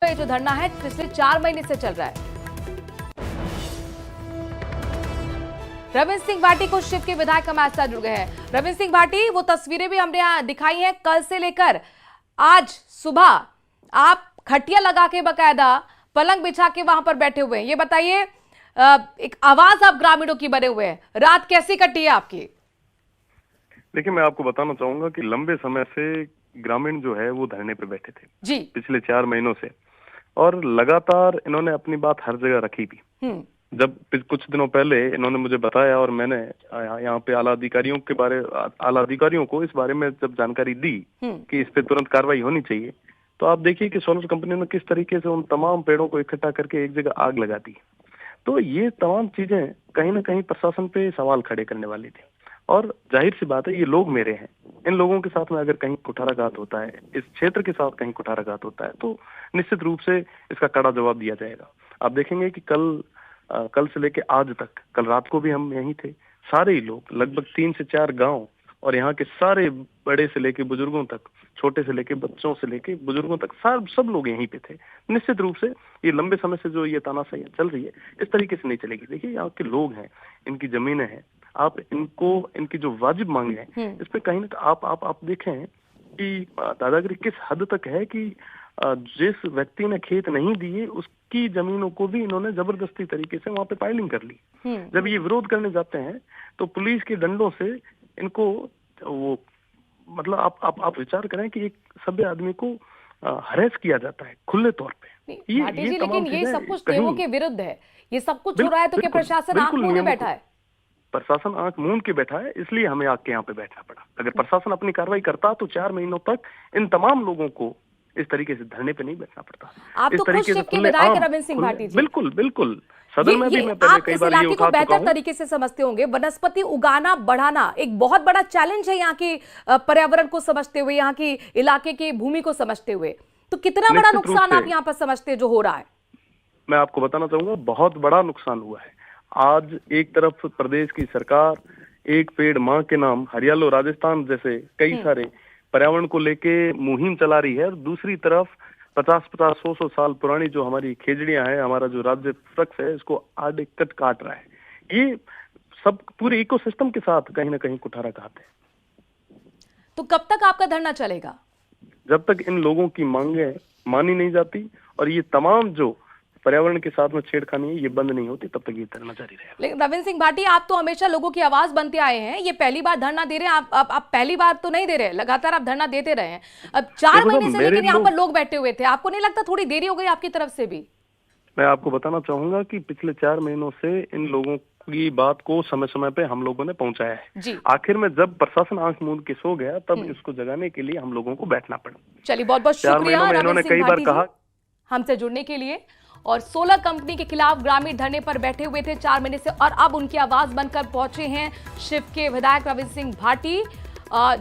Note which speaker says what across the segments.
Speaker 1: का ये जो धरना है पिछले 4 महीने से चल रहा है। रविंद्र सिंह भाटी को शिव के विधायक का मैसेज जुड़ गए हैं। रविंद्र सिंह भाटी, वो तस्वीरें भी हमने यहाँ दिखाई हैं, कल से लेकर आज सुबह आप खटिया लगा के बकायदा पलंग बिछा के वहां पर बैठे हुए हैं। ये बताइए, एक आवाज आप ग्रामीणों की बने हुए हैं, रात कैसी कटी है आपकी?
Speaker 2: देखिए, मैं आपको बताना चाहूंगा कि लंबे समय से ग्रामीण जो है वो धरने पे बैठे थे
Speaker 1: जी,
Speaker 2: पिछले 4 महीनों से, और लगातार इन्होंने अपनी बात हर जगह रखी थी। जब कुछ दिनों पहले इन्होंने मुझे बताया और मैंने यहाँ पे आला अधिकारियों को इस बारे में जब जानकारी दी कि इस पे तुरंत कार्रवाई होनी चाहिए, तो आप देखिए कि सोलर कंपनी ने किस तरीके से उन तमाम पेड़ों को इकट्ठा करके एक जगह आग लगा दी। तो ये तमाम चीजें कहीं ना कहीं प्रशासन पे सवाल खड़े करने वाली थी, और जाहिर सी बात है ये लोग मेरे हैं, इन लोगों के साथ में अगर कहीं कुठाराघात होता है, इस क्षेत्र के साथ कहीं कुठाराघात होता है, तो निश्चित रूप से इसका कड़ा जवाब दिया जाएगा। आप देखेंगे कि कल से लेके आज तक, कल रात को भी हम यहीं थे, सारे ही लोग, लगभग 3 से 4 गांव और यहाँ के सारे बड़े से लेके बुजुर्गों तक, छोटे से लेके बच्चों से लेके बुजुर्गों तक, सब लोग यहीं पे थे। निश्चित रूप से ये लंबे समय से जो ये तानाशाही चल रही है, इस तरीके से नहीं चलेगी। देखिए, यहाँ के लोग हैं, इनकी जमीनें हैं, आप इनकी जो वाजिब मांगे हैं, इस पे कहीं ना आप देखें कि दादागिरी किस हद तक है कि जिस व्यक्ति ने खेत नहीं दिए उसकी जमीनों को भी इन्होंने जबरदस्ती तरीके से वहां पे पाइलिंग कर ली। जब ये विरोध करने जाते हैं तो पुलिस के डंडों से इनको वो, मतलब आप विचार करें कि एक सभ्य आदमी को हरेस किया जाता है खुले तौर पे।
Speaker 1: लेकिन ये सब कुछ नियमों के विरुद्ध है, ये सब कुछ हो रहा है, तो क्या प्रशासन आंख मूंद के बैठा है?
Speaker 2: प्रशासन आंख मूंद के बैठा है, इसलिए हमें आके यहाँ पे बैठना पड़ा। अगर प्रशासन अपनी कार्रवाई करता तो 4 महीनों तक इन तमाम लोगों को इस तरीके से धरने पे नहीं बैठना पड़ता।
Speaker 1: आप तो खुद शिव के विधायक रविंद्र सिंह भाटी जी।
Speaker 2: बिल्कुल सदन में भी मैं पहले कई बार ये उठा चुका हूं।
Speaker 1: बेहतर तरीके से समझते होंगे, वनस्पति उगाना बढ़ाना एक बहुत बड़ा चैलेंज है यहाँ की पर्यावरण को समझते हुए, यहाँ की इलाके की भूमि को समझते हुए। तो कितना बड़ा नुकसान आप यहाँ पर समझते जो हो रहा है?
Speaker 2: मैं आपको बताना चाहूंगा, बहुत बड़ा नुकसान हुआ है। आज एक तरफ प्रदेश की सरकार एक पेड़ मां के नाम, हरियाणा राजस्थान जैसे कई सारे पर्यावरण को लेके मुहिम चला रही है, और दूसरी तरफ 50-50, 100-100 साल पुरानी जो हमारी खेजड़ियां हैं, हमारा जो राज्य वृक्ष है, इसको आड़े कट काट रहा है। ये सब पूरे इकोसिस्टम के साथ कहीं ना कहीं कुठाराघात है।
Speaker 1: तो कब तक आपका धरना चलेगा?
Speaker 2: जब तक इन लोगों की मांगे मानी नहीं जाती और ये तमाम जो पर्यावरण के साथ में छेड़खानी है ये बंद नहीं होती, तब तक ये धरना जारी रहेगा।
Speaker 1: लेकिन रविंद्र सिंह भाटी, आप तो हमेशा लोगों की आवाज बनते आए हैं, ये पहली बार धरना दे रहे हैं आप पहली बार तो नहीं दे रहे, लगातार आप धरना देते रहे हैं। अब 4 महीने से लेकिन यहाँ पर लोग बैठे हुए थे, आपको नहीं लगता थोड़ी देरी हो गई आपकी तरफ से भी?
Speaker 2: मैं आपको बताना चाहूंगा कि पिछले 4 महीनों से इन लोगों की बात को समय समय पे हम लोगों ने पहुंचाया है। आखिर में जब प्रशासन आंख मूंद के सो गया, तब इसको जगाने के लिए हम लोगों को बैठना पड़ा।
Speaker 1: चलिए, बहुत बहुत शुक्रिया
Speaker 2: इन्होंने कई बार कहा
Speaker 1: हमसे जुड़ने के लिए। और सोलर कंपनी के खिलाफ ग्रामीण धरने पर बैठे हुए थे 4 महीने से, और अब उनकी आवाज बनकर पहुंचे हैं शिव के विधायक रविंद्र सिंह भाटी,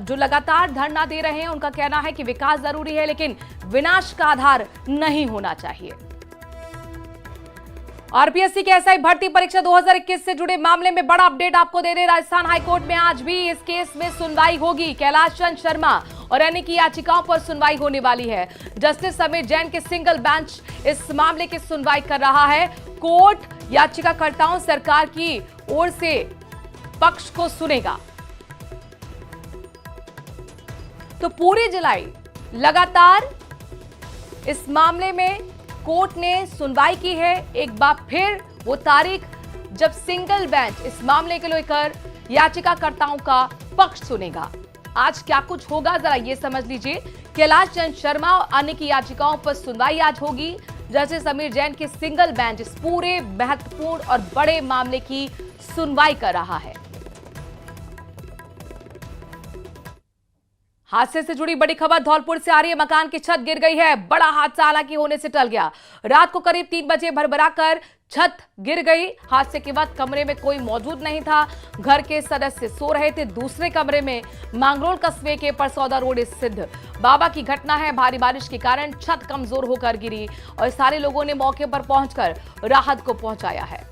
Speaker 1: जो लगातार धरना दे रहे हैं। उनका कहना है कि विकास जरूरी है, लेकिन विनाश का आधार नहीं होना चाहिए। आरपीएससी के एसआई भर्ती परीक्षा 2021 से जुड़े मामले में बड़ा अपडेट आपको दे रहे। राजस्थान हाईकोर्ट में आज भी इस केस में सुनवाई होगी। कैलाश चंद शर्मा और अन्य की याचिकाओं पर सुनवाई होने वाली है। जस्टिस समीर जैन के सिंगल बेंच इस मामले की सुनवाई कर रहा है। कोर्ट याचिकाकर्ताओं सरकार की ओर से पक्ष को सुनेगा। तो पूरी जुलाई लगातार इस मामले में कोर्ट ने सुनवाई की है। एक बार फिर वो तारीख जब सिंगल बेंच इस मामले के लेकर याचिकाकर्ताओं का पक्ष सुनेगा। आज क्या कुछ होगा जरा ये समझ लीजिए। कैलाश चंद शर्मा और अन्य की याचिकाओं पर सुनवाई आज होगी। जस्टिस समीर जैन के सिंगल बेंच इस पूरे महत्वपूर्ण और बड़े मामले की सुनवाई कर रहा है। हादसे से जुड़ी बड़ी खबर धौलपुर से आ रही है। मकान की छत गिर गई है। बड़ा हादसा हालांकि होने से टल गया। रात को करीब 3 बजे भरभराकर छत गिर गई। हादसे के बाद कमरे में कोई मौजूद नहीं था। घर के सदस्य सो रहे थे दूसरे कमरे में। मांगरोल कस्बे के परसौदा रोड स्थित बाबा की घटना है। भारी बारिश के कारण छत कमजोर होकर गिरी और सारे लोगों ने मौके पर पहुंचकर राहत को पहुंचाया है।